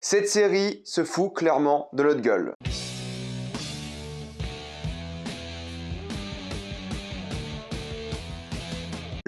Cette série se fout clairement de notre gueule.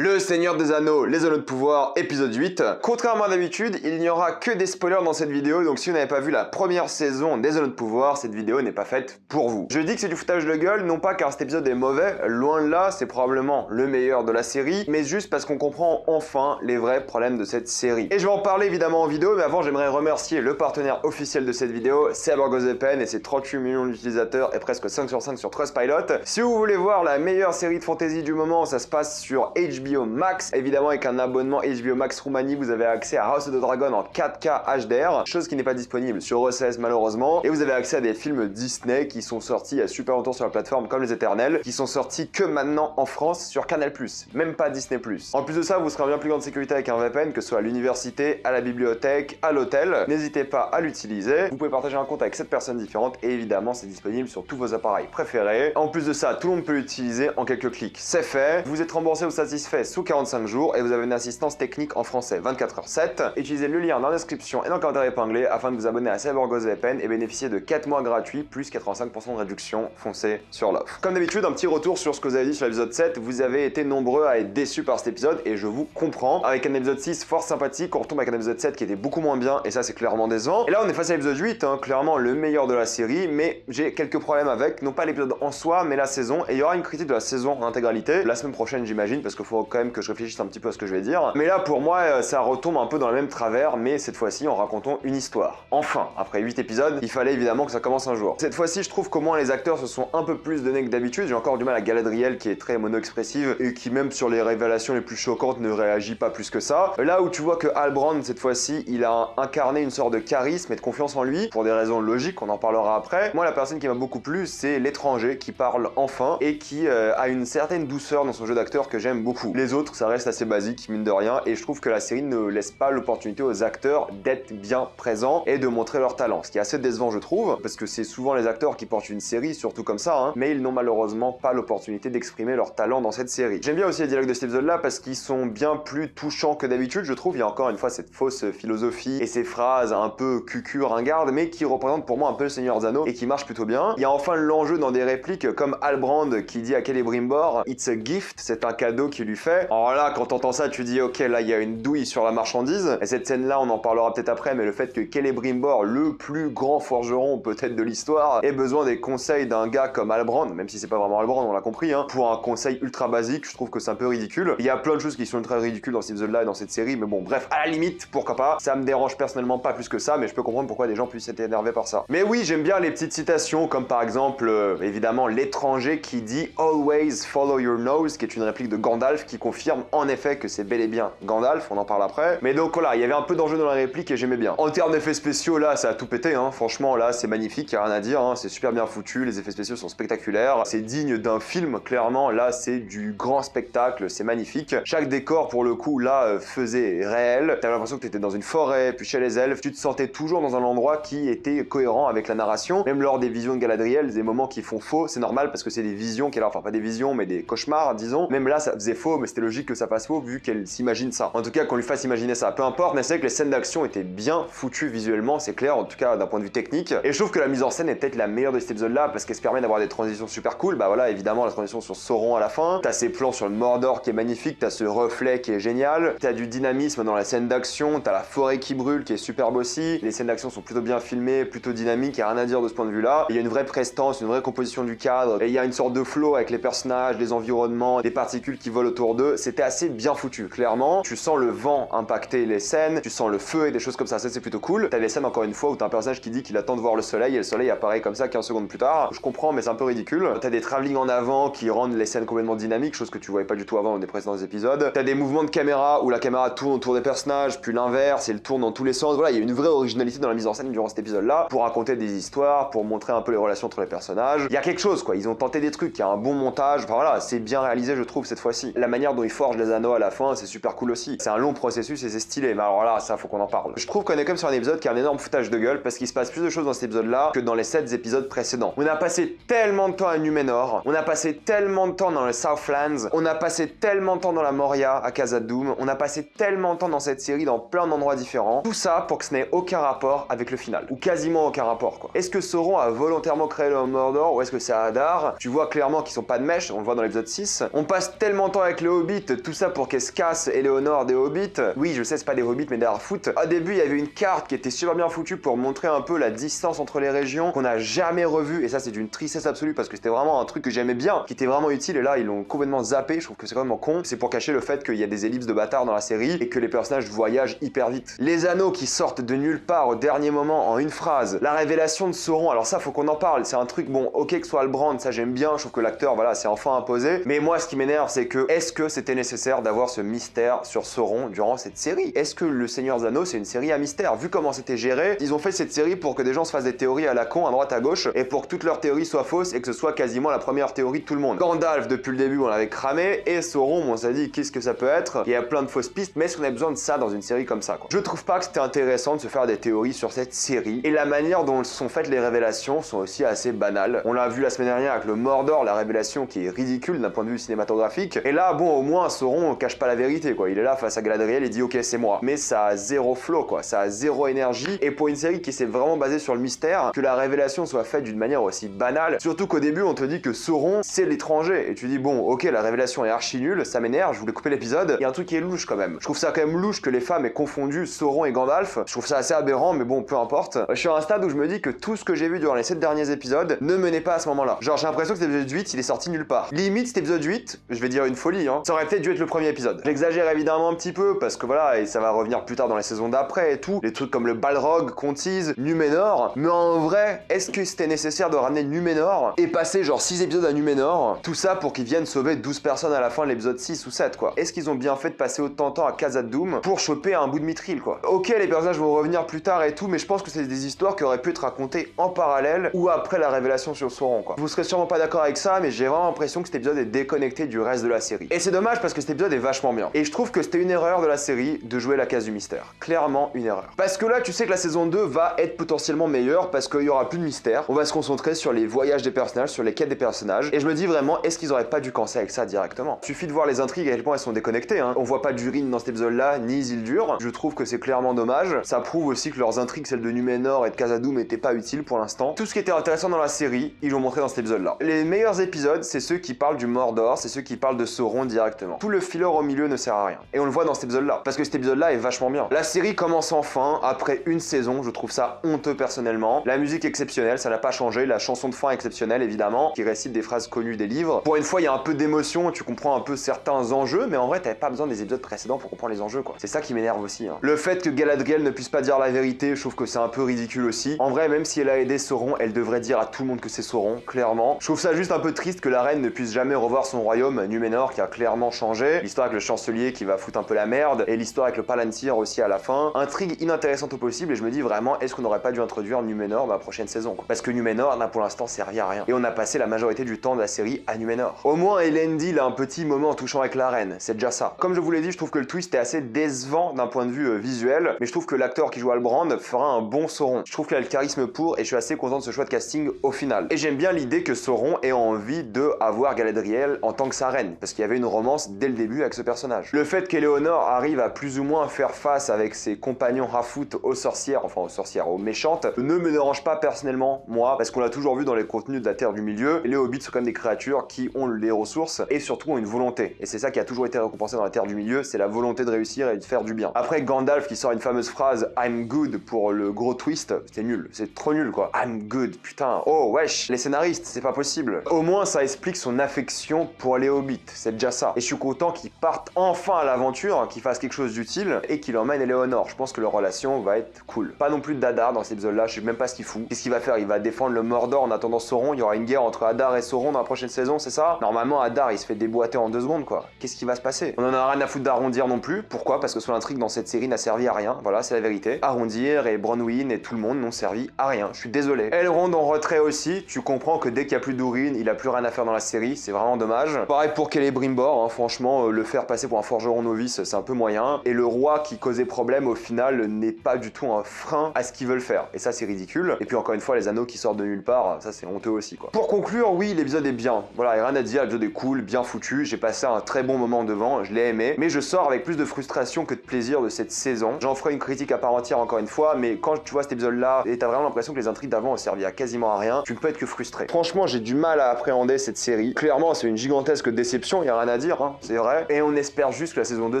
Le Seigneur des Anneaux, les Anneaux de Pouvoir, épisode 8. Contrairement à d'habitude, il n'y aura que des spoilers dans cette vidéo, donc si vous n'avez pas vu la première saison des Anneaux de Pouvoir, cette vidéo n'est pas faite pour vous. Je dis que c'est du foutage de gueule, non pas car cet épisode est mauvais, loin de là, c'est probablement le meilleur de la série, mais juste parce qu'on comprend enfin les vrais problèmes de cette série. Et je vais en parler évidemment en vidéo, mais avant j'aimerais remercier le partenaire officiel de cette vidéo, CyberGoThePen et ses 38 millions d'utilisateurs et presque 5 sur 5 sur Trustpilot. Si vous voulez voir la meilleure série de fantasy du moment, ça se passe sur HBO Max. Évidemment, avec un abonnement HBO Max Roumanie, vous avez accès à House of the Dragon en 4K HDR, chose qui n'est pas disponible sur OCS malheureusement. Et vous avez accès à des films Disney qui sont sortis il y a super longtemps sur la plateforme, comme Les Éternels, qui sont sortis que maintenant en France sur Canal+, même pas Disney+. En plus de ça, vous serez en bien plus grande sécurité avec un VPN, que ce soit à l'université, à la bibliothèque, à l'hôtel. N'hésitez pas à l'utiliser. Vous pouvez partager un compte avec 7 personnes différentes et évidemment, c'est disponible sur tous vos appareils préférés. En plus de ça, tout le monde peut l'utiliser en quelques clics. C'est fait. Vous êtes remboursé ou satisfait sous 45 jours et vous avez une assistance technique en français 24h7. Utilisez le lien dans la description et dans le commentaire épinglé afin de vous abonner à CyberGoThePen et bénéficier de 4 mois gratuits plus 85% de réduction. Foncez sur l'offre. Comme d'habitude, un petit retour sur ce que vous avez dit sur l'épisode 7. Vous avez été nombreux à être déçus par cet épisode et je vous comprends. Avec un épisode 6 fort sympathique, on retombe avec un épisode 7 qui était beaucoup moins bien et ça c'est clairement décevant. Et là on est face à l'épisode 8, clairement le meilleur de la série, mais j'ai quelques problèmes avec, non pas l'épisode en soi, mais la saison. Et il y aura une critique de la saison en intégralité la semaine prochaine j'imagine, parce qu'il faut quand même que je réfléchisse un petit peu à ce que je vais dire. Mais là pour moi ça retombe un peu dans le même travers, mais cette fois-ci en racontant une histoire. Enfin, après 8 épisodes, il fallait évidemment que ça commence un jour. Cette fois-ci je trouve qu'au moins les acteurs se sont un peu plus donnés que d'habitude. J'ai encore du mal à Galadriel qui est très mono-expressive et qui même sur les révélations les plus choquantes ne réagit pas plus que ça. Là où tu vois que Halbrand cette fois-ci il a incarné une sorte de charisme et de confiance en lui, pour des raisons logiques, on en parlera après. Moi la personne qui m'a beaucoup plu c'est l'étranger qui parle enfin et qui a une certaine douceur dans son jeu d'acteur que j'aime beaucoup. Les autres ça reste assez basique mine de rien et je trouve que la série ne laisse pas l'opportunité aux acteurs d'être bien présents et de montrer leur talent, ce qui est assez décevant je trouve, parce que c'est souvent les acteurs qui portent une série, surtout comme ça, mais ils n'ont malheureusement pas l'opportunité d'exprimer leur talent dans cette série. J'aime bien aussi les dialogues de cet épisode là parce qu'ils sont bien plus touchants que d'habitude je trouve. Il y a encore une fois cette fausse philosophie et ces phrases un peu cucu ringardes mais qui représentent pour moi un peu le Seigneur des Anneaux et qui marchent plutôt bien. Il y a enfin l'enjeu dans des répliques comme Halbrand qui dit à Celebrimbor "It's a gift", c'est un cadeau qu'il lui fait. Alors là quand t'entends ça tu dis ok là il y a une douille sur la marchandise et cette scène là on en parlera peut-être après, mais le fait que Celebrimbor, le plus grand forgeron peut-être de l'histoire, ait besoin des conseils d'un gars comme Halbrand, même si c'est pas vraiment Halbrand on l'a compris, pour un conseil ultra basique, je trouve que c'est un peu ridicule. Il y a plein de choses qui sont ultra ridicules dans cet épisode là et dans cette série, mais bon bref, à la limite pourquoi pas, ça me dérange personnellement pas plus que ça, mais je peux comprendre pourquoi des gens puissent être énervés par ça. Mais oui, j'aime bien les petites citations comme par exemple évidemment l'étranger qui dit "Always follow your nose", qui est une réplique de Gandalf qui confirme en effet que c'est bel et bien Gandalf, on en parle après. Mais donc voilà, il y avait un peu d'enjeu dans la réplique et j'aimais bien. En termes d'effets spéciaux là ça a tout pété, franchement là c'est magnifique, y a rien à dire, c'est super bien foutu, les effets spéciaux sont spectaculaires, c'est digne d'un film clairement, là c'est du grand spectacle, c'est magnifique. Chaque décor pour le coup là faisait réel, t'avais l'impression que t'étais dans une forêt, puis chez les elfes, tu te sentais toujours dans un endroit qui était cohérent avec la narration, même lors des visions de Galadriel, des moments qui font faux, c'est normal parce que c'est des visions qu'elle a, enfin pas des visions mais des cauchemars disons, même là ça faisait faux mais c'était logique que ça fasse faux vu qu'elle s'imagine ça. En tout cas qu'on lui fasse imaginer ça, peu importe, mais c'est vrai que les scènes d'action étaient bien foutues visuellement, c'est clair, en tout cas d'un point de vue technique, et je trouve que la mise en scène est peut-être la meilleure de cet épisode là parce qu'elle se permet d'avoir des transitions super cool. Bah voilà, évidemment la transition sur Sauron à la fin, t'as ces plans sur le Mordor qui est magnifique, t'as ce reflet qui est génial, t'as du dynamisme dans la scène d'action, t'as la forêt qui brûle qui est superbe aussi, les scènes d'action sont plutôt bien filmées, plutôt dynamiques, y a rien à dire de ce point de vue là, il y a une vraie prestance, une vraie composition du cadre, et il y a une sorte de flow avec les personnages, les environnements, des particules qui volent autour d'eux, c'était assez bien foutu, clairement. Tu sens le vent impacter les scènes, tu sens le feu et des choses comme ça c'est plutôt cool. T'as des scènes encore une fois où t'as un personnage qui dit qu'il attend de voir le soleil et le soleil apparaît comme ça 15 secondes plus tard. Je comprends mais c'est un peu ridicule. T'as des travelling en avant qui rendent les scènes complètement dynamiques, chose que tu voyais pas du tout avant dans des précédents épisodes. T'as des mouvements de caméra où la caméra tourne autour des personnages, puis l'inverse, et elle tourne dans tous les sens. Voilà, il y a une vraie originalité dans la mise en scène durant cet épisode là, pour raconter des histoires, pour montrer un peu les relations entre les personnages. Il y a quelque chose quoi, ils ont tenté des trucs, il y a un bon montage, enfin voilà, c'est bien réalisé je trouve cette fois-ci. La manière dont ils forgent les anneaux à la fin, c'est super cool aussi. C'est un long processus et c'est stylé, mais alors là, ça faut qu'on en parle. Je trouve qu'on est comme sur un épisode qui a un énorme foutage de gueule parce qu'il se passe plus de choses dans cet épisode-là que dans les 7 épisodes précédents. On a passé tellement de temps à Numenor, on a passé tellement de temps dans le Southlands, on a passé tellement de temps dans la Moria à Khazad-dûm, on a passé tellement de temps dans cette série dans plein d'endroits différents. Tout ça pour que ce n'ait aucun rapport avec le final, ou quasiment aucun rapport quoi. Est-ce que Sauron a volontairement créé le Mordor ou est-ce que c'est Adar? Tu vois clairement qu'ils sont pas de mèche, on le voit dans l'épisode 6. On passe tellement de temps avec les Hobbits, tout ça pour qu'elle se casse Éléonore des Hobbits. Oui, je sais, c'est pas des Hobbits mais des Harfoot. Au début, il y avait une carte qui était super bien foutue pour montrer un peu la distance entre les régions qu'on n'a jamais revue et ça c'est d'une tristesse absolue parce que c'était vraiment un truc que j'aimais bien, qui était vraiment utile et là ils l'ont complètement zappé. Je trouve que c'est vraiment con. C'est pour cacher le fait qu'il y a des ellipses de bâtards dans la série et que les personnages voyagent hyper vite. Les anneaux qui sortent de nulle part au dernier moment en une phrase. La révélation de Sauron, alors ça faut qu'on en parle. C'est un truc, bon, ok que ce soit Halbrand, ça j'aime bien. Je trouve que l'acteur, voilà, c'est enfin imposé. Mais moi, ce qui m'énerve, c'est que est-ce que c'était nécessaire d'avoir ce mystère sur Sauron durant cette série? Est-ce que Le Seigneur des Anneaux, c'est une série à mystère? Vu comment c'était géré, ils ont fait cette série pour que des gens se fassent des théories à la con, à droite, à gauche, et pour que toutes leurs théories soient fausses et que ce soit quasiment la première théorie de tout le monde. Gandalf, depuis le début, on l'avait cramé, et Sauron, on s'est dit, qu'est-ce que ça peut être? Il y a plein de fausses pistes, mais est-ce qu'on a besoin de ça dans une série comme ça, quoi? Je trouve pas que c'était intéressant de se faire des théories sur cette série, et la manière dont sont faites les révélations sont aussi assez banales. On l'a vu la semaine dernière avec le Mordor, la révélation qui est ridicule d'un point de vue cinématographique, et là, bon, au moins, Sauron cache pas la vérité, quoi. Il est là face à Galadriel et dit, ok, c'est moi. Mais ça a zéro flow, quoi. Ça a zéro énergie, et pour une série qui s'est vraiment basée sur le mystère, que la révélation soit faite d'une manière aussi banale, surtout qu'au début, on te dit que Sauron, c'est l'étranger, et tu dis, bon, ok, la révélation est archi nulle, ça m'énerve, je voulais couper l'épisode, il y a un truc qui est louche quand même. Je trouve ça quand même louche que les femmes aient confondu Sauron et Gandalf, je trouve ça assez aberrant, mais bon, peu importe. Je suis à un stade où je me dis que tout ce que j'ai vu durant les 7 derniers épisodes ne menait pas à ce moment-là. Genre, j'ai l'impression que cet épisode 8, il est sorti nulle part. Limite, cet épisode 8, je vais dire une folie, hein, ça aurait peut-être dû être le premier épisode. J'exagère évidemment un petit peu, parce que voilà, et ça va revenir plus tard dans les saisons d'après et tout, les trucs comme le Balrog qu'on tease, Numénor, mais en vrai, est-ce que c'était nécessaire de ramener Numénor et passer genre 6 épisodes à Numénor, tout ça pour qu'ils viennent sauver 12 personnes à la fin de l'épisode 6 ou 7, quoi? Est-ce qu'ils ont bien fait de passer autant de temps à Khazad-dûm pour choper un bout de mithril, quoi? Ok, les personnages vont revenir plus tard et tout, mais je pense que c'est des histoires qui auraient pu être racontées en parallèle ou après la révélation sur Sauron, quoi. Vous serez sûrement pas d'accord avec ça, mais j'ai vraiment l'impression que cet épisode est déconnecté du reste de la série. Et c'est dommage parce que cet épisode est vachement bien. Et je trouve que c'était une erreur de la série de jouer la case du mystère. Clairement une erreur. Parce que là, tu sais que la saison 2 va être potentiellement meilleure parce qu'il y aura plus de mystère. On va se concentrer sur les voyages des personnages, sur les quêtes des personnages. Et je me dis vraiment, est-ce qu'ils auraient pas dû commencer avec ça directement? Suffit de voir les intrigues à quel point elles sont déconnectées, hein. On voit pas Durin dans cet épisode-là, ni Isildur. Je trouve que c'est clairement dommage. Ça prouve aussi que leurs intrigues, celles de Numénor et de Khazad-dûm, n'étaient pas utiles pour l'instant. Tout ce qui était intéressant dans la série, ils l'ont montré dans cet épisode-là. Les meilleurs épisodes, c'est ceux qui parlent du Mordor, c'est ceux qui parlent de Sauron directement. Tout le filler au milieu ne sert à rien. Et on le voit dans cet épisode-là, parce que cet épisode-là est vachement bien. La série commence enfin, après une saison, je trouve ça honteux personnellement. La musique est exceptionnelle, ça n'a pas changé, la chanson de fin exceptionnelle évidemment, qui récite des phrases connues des livres. Pour une fois, il y a un peu d'émotion, tu comprends un peu certains enjeux, mais en vrai, t'avais pas besoin des épisodes précédents pour comprendre les enjeux, quoi. C'est ça qui m'énerve aussi, hein. Le fait que Galadriel ne puisse pas dire la vérité, je trouve que c'est un peu ridicule aussi. En vrai, même si elle a aidé Sauron, elle devrait dire à tout le monde que c'est Sauron, clairement. Je trouve ça juste un peu triste que la reine ne puisse jamais revoir son royaume, Numénor, qui a clairement changé. L'histoire avec le chancelier qui va foutre un peu la merde, et l'histoire avec le Palantir aussi à la fin. Intrigue inintéressante au possible, et je me dis vraiment, est-ce qu'on n'aurait pas dû introduire Numénor dans la prochaine saison, quoi? Parce que Numénor n'a pour l'instant servi à rien. Et on a passé la majorité du temps de la série à Numénor. Au moins, Elendil a un petit moment touchant avec la reine, c'est déjà ça. Comme je vous l'ai dit, je trouve que le twist est assez décevant d'un point de vue visuel, mais je trouve que l'acteur qui joue Halbrand fera un bon Sauron. Je trouve qu'il a le charisme pour, et je suis assez content de ce choix de casting au final. Et j'aime bien l'idée que Sauron ait envie de avoir Galadriel en tant que sa reine, parce qu'il y avait une romance dès le début avec ce personnage. Le fait qu'Éléonore arrive à plus ou moins faire face avec ses compagnons Harfoot aux sorcières, enfin aux sorcières, aux méchantes, ne me dérange pas personnellement, moi, parce qu'on l'a toujours vu dans les contenus de la Terre du Milieu, les hobbits sont comme des créatures qui ont les ressources et surtout ont une volonté. Et c'est ça qui a toujours été récompensé dans la Terre du Milieu, c'est la volonté de réussir et de faire du bien. Après, Gandalf qui sort une fameuse phrase « I'm good » pour le gros twist, c'est nul, c'est trop nul quoi. I'm good, putain, oh wesh, les scénaristes, c'est pas possible. Au moins ça explique son affection pour les hobbits, c'est déjà ça. Et je suis content qu'ils partent enfin à l'aventure, qu'ils fassent quelque chose d'utile et qu'ils emmènent Éléonore. Je pense que leur relation va être cool. Pas non plus de Adar dans cet épisode-là, je sais même pas ce qu'il fout. Qu'est-ce qu'il va faire? Il va défendre le Mordor en attendant Sauron, il y aura une guerre entre Adar et Sauron dans la prochaine saison, c'est ça? Normalement Adar il se fait déboîter en 2 secondes quoi. Qu'est-ce qui va se passer? On en a rien à foutre d'Arondir non plus. Pourquoi? Parce que son intrigue dans cette série n'a servi à rien, voilà c'est la vérité. Arondir et Bronwyn et tout le monde n'ont servi à rien, je suis désolé. Elrond en retrait aussi, tu comprends que dès qu'il y a plus d'Urin, il a plus rien à faire dans la série, c'est vraiment dommage. Pareil pour Celebrimbor, fort, hein, franchement, le faire passer pour un forgeron novice, c'est un peu moyen. Et le roi qui causait problème, au final, n'est pas du tout un frein à ce qu'ils veulent faire. Et ça, c'est ridicule. Et puis encore une fois, les anneaux qui sortent de nulle part, ça c'est honteux aussi, quoi. Pour conclure, oui, l'épisode est bien. Voilà, il n'y a rien à dire, l'épisode est cool, bien foutu. J'ai passé un très bon moment devant, je l'ai aimé. Mais je sors avec plus de frustration que de plaisir de cette saison. J'en ferai une critique à part entière encore une fois, mais quand tu vois cet épisode-là, et t'as vraiment l'impression que les intrigues d'avant ont servi à quasiment à rien, tu ne peux être que frustré. Franchement, j'ai du mal à appréhender cette série. Clairement, c'est une gigantesque déception, il n'y a rien à dire, hein, c'est vrai. Et on espère juste que la saison 2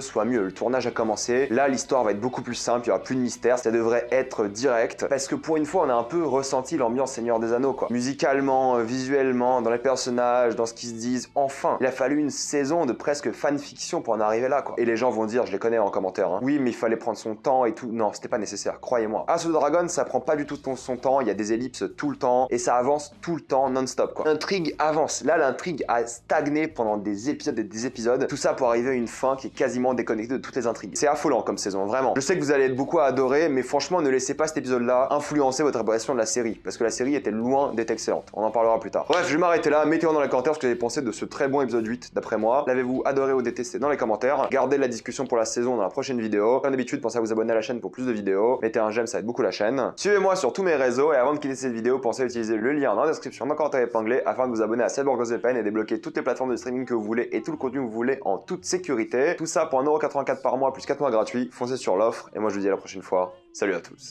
soit mieux. Le tournage a commencé. Là, l'histoire va être beaucoup plus simple, il n'y aura plus de mystère, ça devrait être direct. Parce que pour une fois, on a un peu ressenti l'ambiance Seigneur des Anneaux, quoi. Musicalement, visuellement, dans les personnages, dans ce qu'ils se disent. Enfin, il a fallu une saison de presque fanfiction pour en arriver là, quoi. Et les gens vont dire, je les connais en commentaire, hein. Oui, mais il fallait prendre son temps et tout. Non, c'était pas nécessaire, croyez-moi. House of the Dragon, ça prend pas du tout son temps, il y a des ellipses tout le temps, et ça avance tout le temps, non-stop, quoi. L'intrigue avance. Là, l'intrigue a stagné pendant des épisodes et des épisodes. Tout ça pour arriver à une fin qui est quasiment déconnectée de toutes les intrigues. C'est affolant comme saison, vraiment. Je sais que vous allez être beaucoup à adorer, mais franchement, ne laissez pas cet épisode-là influencer votre appréciation de la série, parce que la série était loin d'être excellente. On en parlera plus tard. Bref, je vais m'arrêter là. Mettez-moi dans les commentaires ce que vous avez pensé de ce très bon épisode 8, d'après moi. L'avez-vous adoré ou détesté dans les commentaires? Gardez la discussion pour la saison dans la prochaine vidéo. Comme d'habitude, pensez à vous abonner à la chaîne pour plus de vidéos. Mettez un j'aime, ça aide beaucoup la chaîne. Suivez-moi sur tous mes réseaux, et avant de quitter cette vidéo, pensez à utiliser le lien dans la description, dans le commentaire épinglé, afin de vous abonner à CyberGhostVPN et débloquer toutes les plateformes de streaming que vous voulez et tout le contenu que vous voulez en toute sécurité. Tout ça pour 1,84€ par mois plus 4 mois gratuits. Foncez sur l'offre, et moi je vous dis à la prochaine fois. Salut à tous.